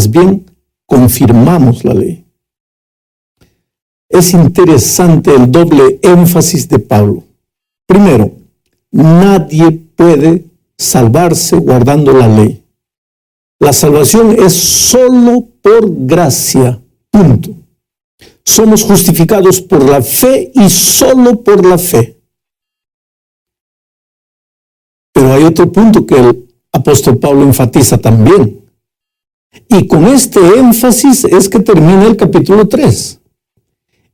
más bien confirmamos la ley. Es interesante el doble énfasis de Pablo. Primero, nadie puede salvarse guardando la ley. La salvación es solo por gracia, punto. Somos justificados por la fe y solo por la fe. Pero hay otro punto que el apóstol Pablo enfatiza también. Y con este énfasis es que termina el capítulo 3.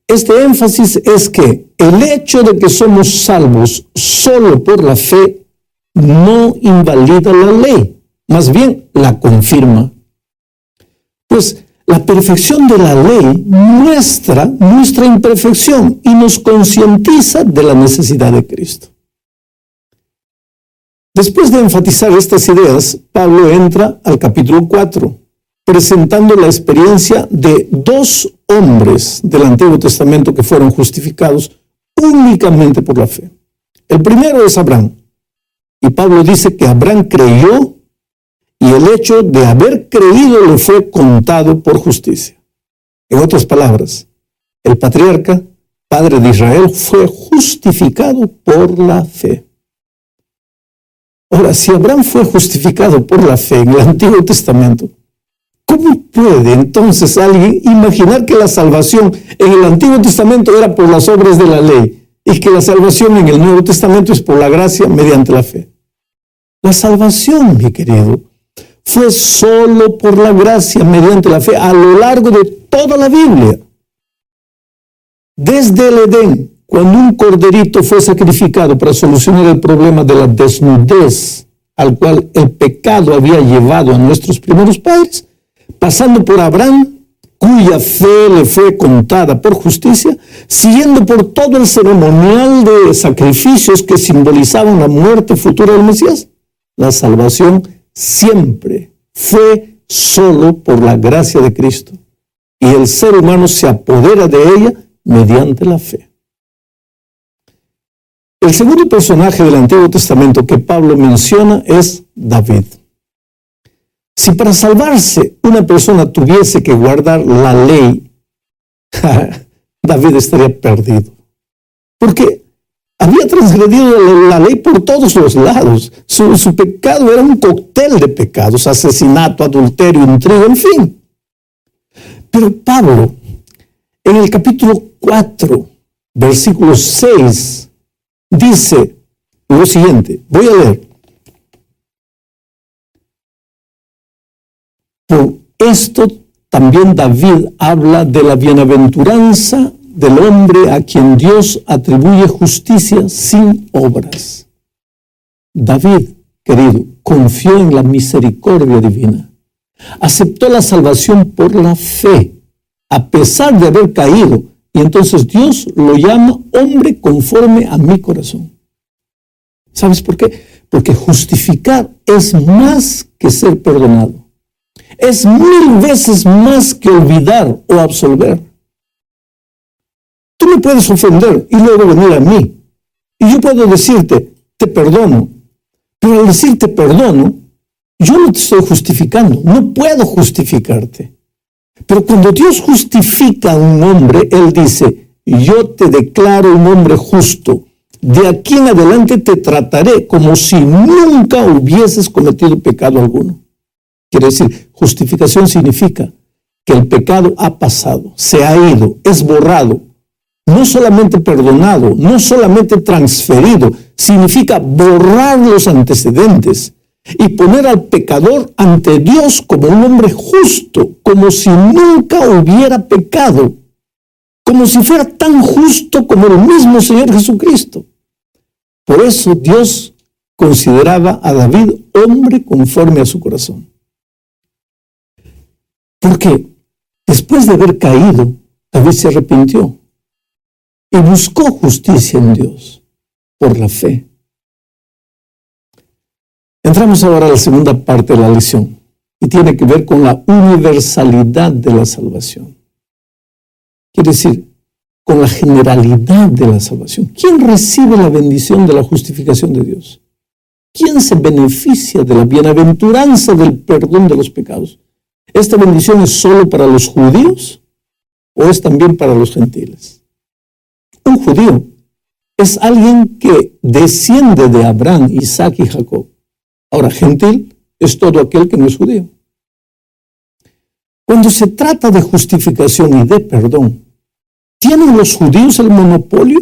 Este énfasis es que el hecho de que somos salvos solo por la fe no invalida la ley, más bien la confirma. Pues la perfección de la ley muestra nuestra imperfección y nos concientiza de la necesidad de Cristo. Después de enfatizar estas ideas, Pablo entra al capítulo 4, presentando la experiencia de dos hombres del Antiguo Testamento que fueron justificados únicamente por la fe. El primero es Abraham. Y Pablo dice que Abraham creyó y el hecho de haber creído le fue contado por justicia. En otras palabras, el patriarca, padre de Israel, fue justificado por la fe. Ahora, si Abraham fue justificado por la fe en el Antiguo Testamento, ¿cómo puede entonces alguien imaginar que la salvación en el Antiguo Testamento era por las obras de la ley y que la salvación en el Nuevo Testamento es por la gracia mediante la fe? La salvación, mi querido, fue solo por la gracia mediante la fe a lo largo de toda la Biblia. Desde el Edén, cuando un corderito fue sacrificado para solucionar el problema de la desnudez al cual el pecado había llevado a nuestros primeros padres, pasando por Abraham, cuya fe le fue contada por justicia, siguiendo por todo el ceremonial de sacrificios que simbolizaban la muerte futura del Mesías, la salvación siempre fue solo por la gracia de Cristo, y el ser humano se apodera de ella mediante la fe. El segundo personaje del Antiguo Testamento que Pablo menciona es David. Si para salvarse una persona tuviese que guardar la ley, David estaría perdido. Porque había transgredido la ley por todos los lados. Su pecado era un cóctel de pecados: asesinato, adulterio, intriga, en fin. Pero Pablo, en el capítulo 4, versículo 6, dice lo siguiente. Voy a leer. Por esto también David habla de la bienaventuranza del hombre a quien Dios atribuye justicia sin obras. David, querido, confió en la misericordia divina. Aceptó la salvación por la fe, a pesar de haber caído. Y entonces Dios lo llama hombre conforme a mi corazón. ¿Sabes por qué? Porque justificar es más que ser perdonado. Es 1000 veces más que olvidar o absolver. Tú me puedes ofender y luego venir a mí. Y yo puedo decirte, te perdono. Pero al decirte perdono, yo no te estoy justificando. No puedo justificarte. Pero cuando Dios justifica a un hombre, Él dice, yo te declaro un hombre justo. De aquí en adelante te trataré como si nunca hubieses cometido pecado alguno. Quiere decir, justificación significa que el pecado ha pasado, se ha ido, es borrado. No solamente perdonado, no solamente transferido, significa borrar los antecedentes y poner al pecador ante Dios como un hombre justo, como si nunca hubiera pecado, como si fuera tan justo como el mismo Señor Jesucristo. Por eso Dios consideraba a David hombre conforme a su corazón. Porque después de haber caído, David se arrepintió y buscó justicia en Dios por la fe. Entramos ahora a la segunda parte de la lección y tiene que ver con la universalidad de la salvación. Quiere decir, con la generalidad de la salvación. ¿Quién recibe la bendición de la justificación de Dios? ¿Quién se beneficia de la bienaventuranza del perdón de los pecados? ¿Esta bendición es solo para los judíos o es también para los gentiles? Un judío es alguien que desciende de Abraham, Isaac y Jacob. Ahora, gentil es todo aquel que no es judío. Cuando se trata de justificación y de perdón, ¿tienen los judíos el monopolio?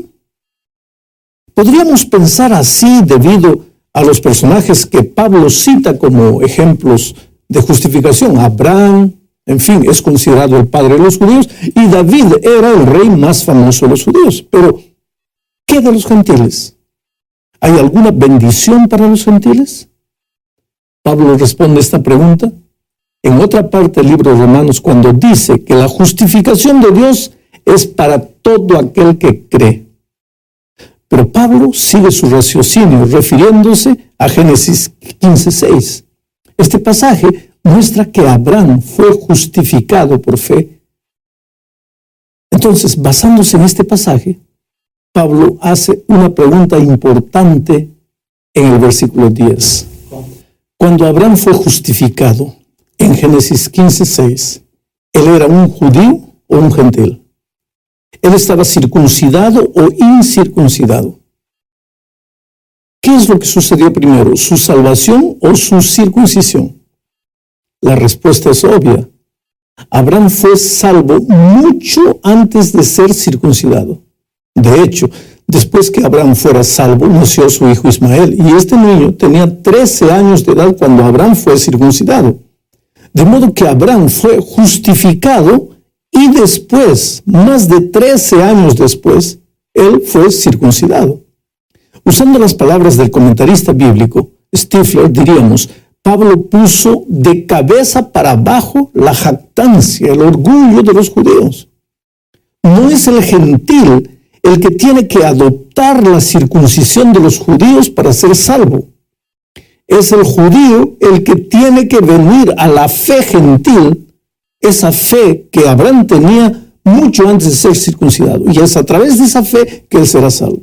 Podríamos pensar así debido a los personajes que Pablo cita como ejemplos de justificación. Abraham, en fin, es considerado el padre de los judíos, y David era el rey más famoso de los judíos. Pero, ¿qué de los gentiles? ¿Hay alguna bendición para los gentiles? Pablo responde esta pregunta en otra parte del libro de Romanos, cuando dice que la justificación de Dios es para todo aquel que cree. Pero Pablo sigue su raciocinio refiriéndose a Génesis 15:6. Este pasaje muestra que Abraham fue justificado por fe. Entonces, basándose en este pasaje, Pablo hace una pregunta importante en el versículo 10. Cuando Abraham fue justificado en Génesis 15:6, ¿él era un judío o un gentil? ¿Él estaba circuncidado o incircuncidado? ¿Qué es lo que sucedió primero, su salvación o su circuncisión? La respuesta es obvia. Abraham fue salvo mucho antes de ser circuncidado. De hecho, después que Abraham fuera salvo, nació su hijo Ismael, y este niño tenía 13 años de edad cuando Abraham fue circuncidado. De modo que Abraham fue justificado y después, más de 13 años después, él fue circuncidado. Usando las palabras del comentarista bíblico Stifler, diríamos, Pablo puso de cabeza para abajo la jactancia, el orgullo de los judíos. No es el gentil el que tiene que adoptar la circuncisión de los judíos para ser salvo. Es el judío el que tiene que venir a la fe gentil, esa fe que Abraham tenía mucho antes de ser circuncidado. Y es a través de esa fe que él será salvo.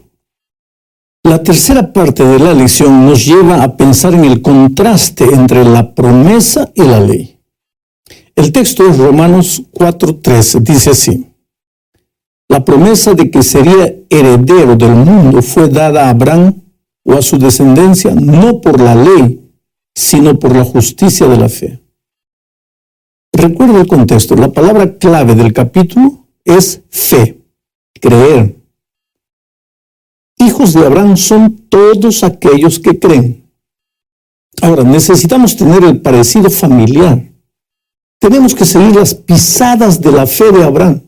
La tercera parte de la lección nos lleva a pensar en el contraste entre la promesa y la ley. El texto es Romanos 4:13, dice así: la promesa de que sería heredero del mundo fue dada a Abraham o a su descendencia no por la ley, sino por la justicia de la fe. Recuerda el contexto. La palabra clave del capítulo es fe, creer. Hijos de Abraham son todos aquellos que creen. Ahora, necesitamos tener el parecido familiar. Tenemos que seguir las pisadas de la fe de Abraham.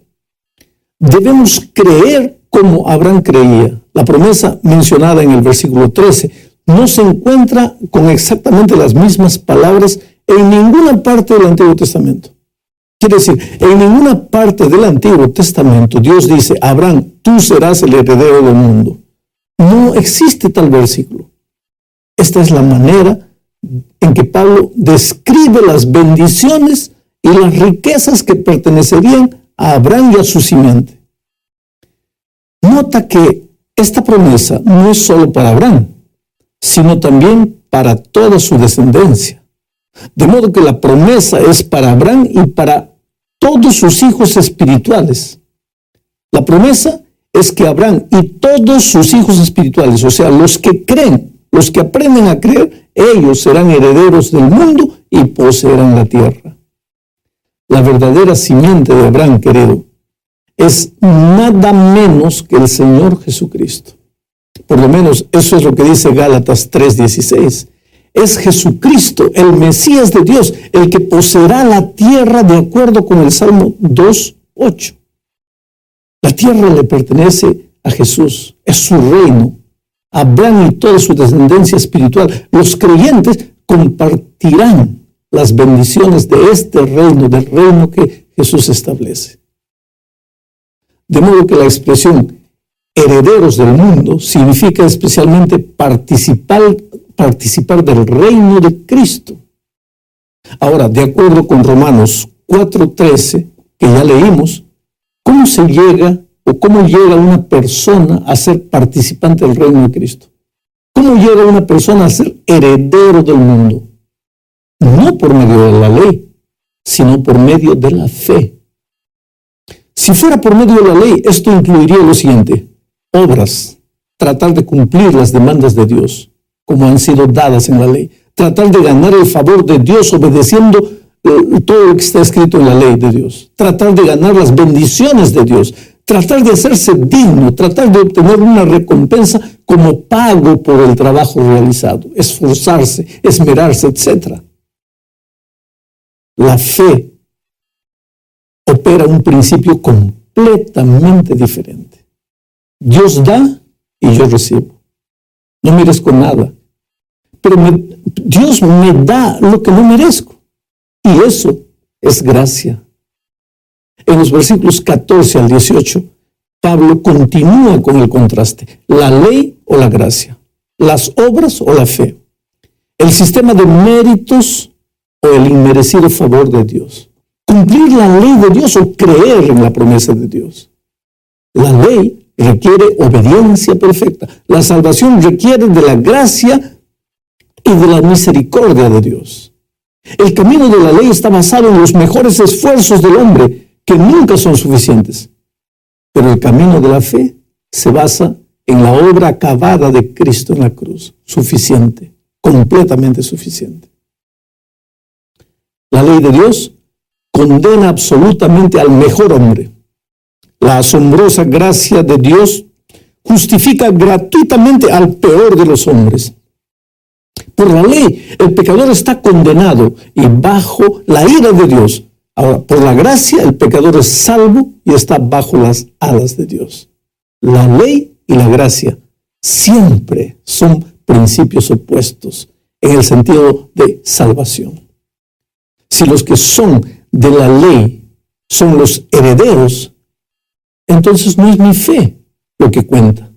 Debemos creer como Abraham creía. La promesa mencionada en el versículo 13 no se encuentra con exactamente las mismas palabras en ninguna parte del Antiguo Testamento. Quiere decir, en ninguna parte del Antiguo Testamento Dios dice: Abraham, tú serás el heredero del mundo. No existe tal versículo. Esta es la manera en que Pablo describe las bendiciones y las riquezas que pertenecerían a Abraham y a su simiente. Nota que esta promesa no es solo para Abraham, sino también para toda su descendencia. De modo que la promesa es para Abraham y para todos sus hijos espirituales. La promesa es que Abraham y todos sus hijos espirituales, o sea, los que creen, los que aprenden a creer, ellos serán herederos del mundo y poseerán la tierra. La verdadera simiente de Abraham, querido, es nada menos que el Señor Jesucristo. Por lo menos eso es lo que dice Gálatas 3:16. Es Jesucristo, el Mesías de Dios, el que poseerá la tierra de acuerdo con el Salmo 2:8. La tierra le pertenece a Jesús, es su reino. Abraham y toda su descendencia espiritual, los creyentes, compartirán las bendiciones de este reino, del reino que Jesús establece. De modo que la expresión herederos del mundo significa especialmente participar del reino de Cristo. Ahora, de acuerdo con Romanos 4:13, que ya leímos, ¿cómo se llega o cómo llega una persona a ser participante del reino de Cristo? ¿Cómo llega una persona a ser heredero del mundo? No por medio de la ley, sino por medio de la fe. Si fuera por medio de la ley, esto incluiría lo siguiente: obras, tratar de cumplir las demandas de Dios, como han sido dadas en la ley, tratar de ganar el favor de Dios obedeciendo todo lo que está escrito en la ley de Dios, tratar de ganar las bendiciones de Dios, tratar de hacerse digno, tratar de obtener una recompensa como pago por el trabajo realizado, esforzarse, esmerarse, etc. La fe opera un principio completamente diferente. Dios da y yo recibo. No merezco nada, pero Dios me da lo que no merezco. Y eso es gracia. En los versículos 14 al 18, Pablo continúa con el contraste: la ley o la gracia, las obras o la fe, el sistema de méritos o el inmerecido favor de Dios, cumplir la ley de Dios o creer en la promesa de Dios. La ley requiere obediencia perfecta. La salvación requiere de la gracia y de la misericordia de Dios. El camino de la ley está basado en los mejores esfuerzos del hombre, que nunca son suficientes. Pero el camino de la fe se basa en la obra acabada de Cristo en la cruz. Suficiente, completamente suficiente. La ley de Dios condena absolutamente al mejor hombre. La asombrosa gracia de Dios justifica gratuitamente al peor de los hombres. Por la ley, el pecador está condenado y bajo la ira de Dios. Ahora, por la gracia, el pecador es salvo y está bajo las alas de Dios. La ley y la gracia siempre son principios opuestos en el sentido de salvación. Si los que son de la ley son los herederos, entonces no es mi fe lo que cuenta,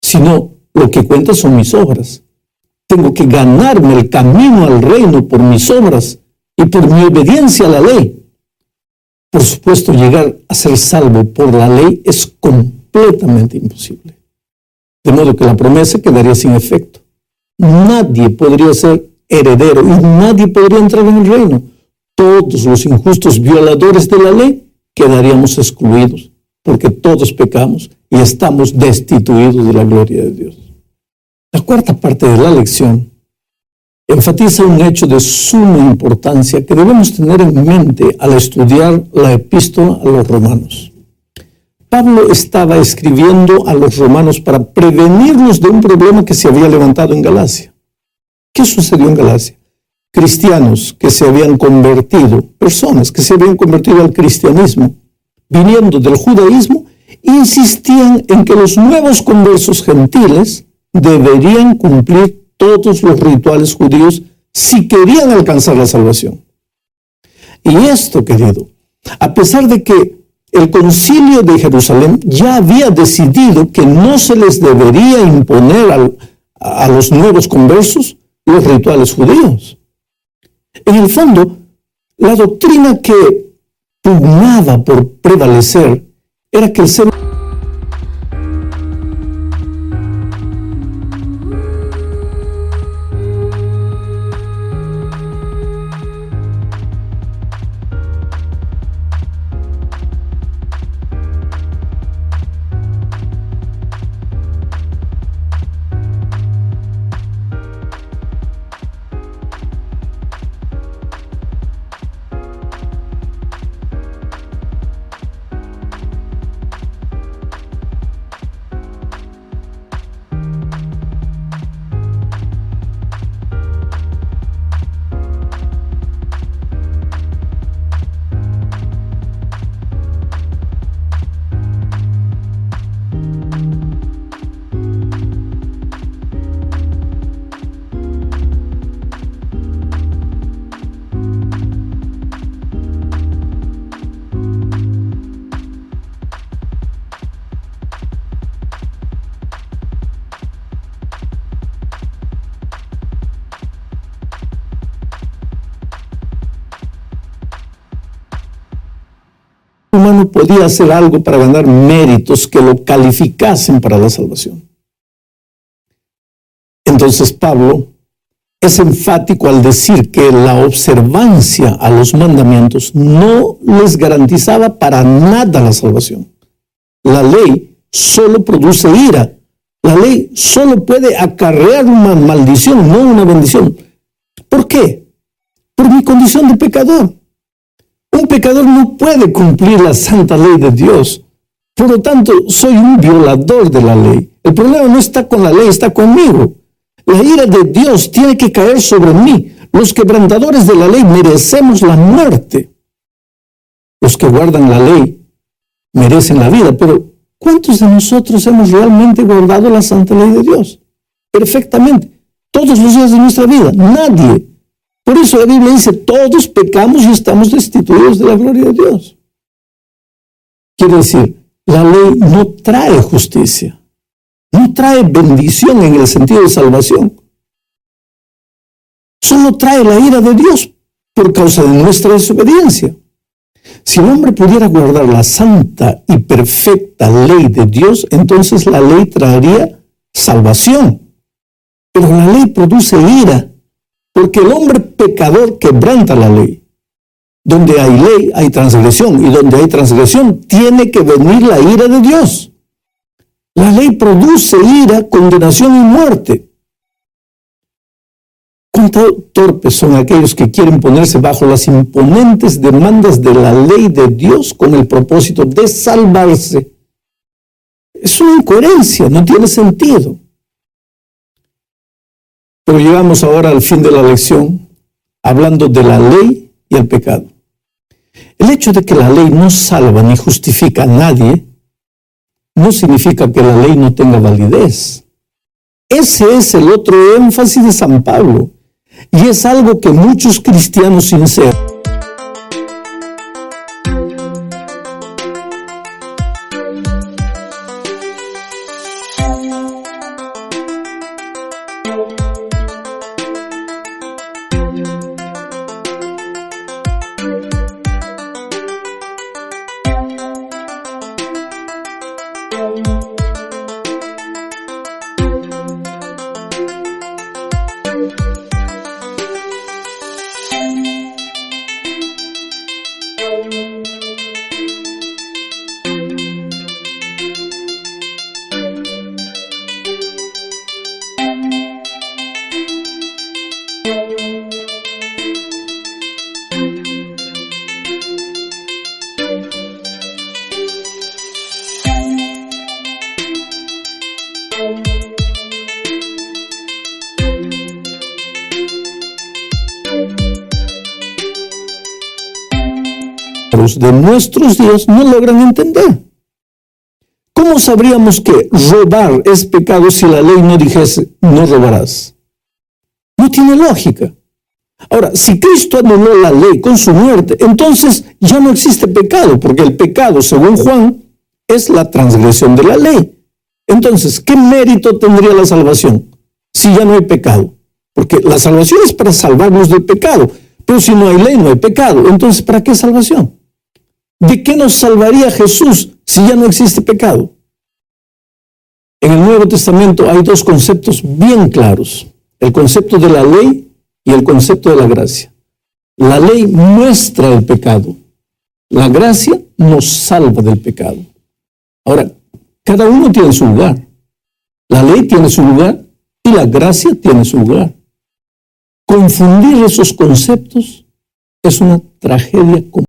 sino lo que cuenta son mis obras. Tengo que ganarme el camino al reino por mis obras y por mi obediencia a la ley. Por supuesto, llegar a ser salvo por la ley es completamente imposible. De modo que la promesa quedaría sin efecto. Nadie podría ser heredero y nadie podría entrar en el reino. Todos los injustos violadores de la ley quedaríamos excluidos, porque todos pecamos y estamos destituidos de la gloria de Dios. La cuarta parte de la lección enfatiza un hecho de suma importancia que debemos tener en mente al estudiar la epístola a los romanos. Pablo estaba escribiendo a los romanos para prevenirlos de un problema que se había levantado en Galacia. ¿Qué sucedió en Galacia? Cristianos que se habían convertido, personas que se habían convertido al cristianismo, viniendo del judaísmo, insistían en que los nuevos conversos gentiles deberían cumplir todos los rituales judíos si querían alcanzar la salvación. Y esto, querido, a pesar de que el concilio de Jerusalén ya había decidido que no se les debería imponer a los nuevos conversos los rituales judíos. En el fondo, la doctrina que pugnaba por prevalecer era que el ser humano podía hacer algo para ganar méritos que lo calificasen para la salvación. Entonces Pablo es enfático al decir que la observancia a los mandamientos no les garantizaba para nada la salvación. La ley solo produce ira. La ley solo puede acarrear una maldición, no una bendición. ¿Por qué? Por mi condición de pecador. Un pecador no puede cumplir la santa ley de Dios. Por lo tanto, soy un violador de la ley. El problema no está con la ley, está conmigo. La ira de Dios tiene que caer sobre mí. Los quebrantadores de la ley merecemos la muerte. Los que guardan la ley merecen la vida, pero ¿cuántos de nosotros hemos realmente guardado la santa ley de Dios? Perfectamente. Todos los días de nuestra vida. Nadie. Por eso la Biblia dice, todos pecamos y estamos destituidos de la gloria de Dios. Quiere decir, la ley no trae justicia. No trae bendición en el sentido de salvación. Solo trae la ira de Dios por causa de nuestra desobediencia. Si el hombre pudiera guardar la santa y perfecta ley de Dios, entonces la ley traería salvación. Pero la ley produce ira, porque el hombre pecador quebranta la ley. Donde hay ley, hay transgresión, y donde hay transgresión, tiene que venir la ira de Dios. La ley produce ira, condenación y muerte. ¿Cuán torpes son aquellos que quieren ponerse bajo las imponentes demandas de la ley de Dios con el propósito de salvarse? Es una incoherencia, no tiene sentido. Pero llegamos ahora al fin de la lección, hablando de la ley y el pecado. El hecho de que la ley no salva ni justifica a nadie, no significa que la ley no tenga validez. Ese es el otro énfasis de San Pablo, y es algo que muchos cristianos sinceros de nuestros días no logran entender. ¿Cómo sabríamos que robar es pecado si la ley no dijese no robarás? No tiene lógica. Ahora, si Cristo anuló la ley con su muerte, entonces ya no existe pecado, porque el pecado, según Juan, es la transgresión de la ley. Entonces, ¿qué mérito tendría la salvación si ya no hay pecado? Porque la salvación es para salvarnos del pecado, pero si no hay ley, no hay pecado. Entonces, ¿para qué salvación? ¿De qué nos salvaría Jesús si ya no existe pecado? En el Nuevo Testamento hay dos conceptos bien claros: el concepto de la ley y el concepto de la gracia. La ley muestra el pecado. La gracia nos salva del pecado. Ahora, cada uno tiene su lugar. La ley tiene su lugar y la gracia tiene su lugar. Confundir esos conceptos es una tragedia común.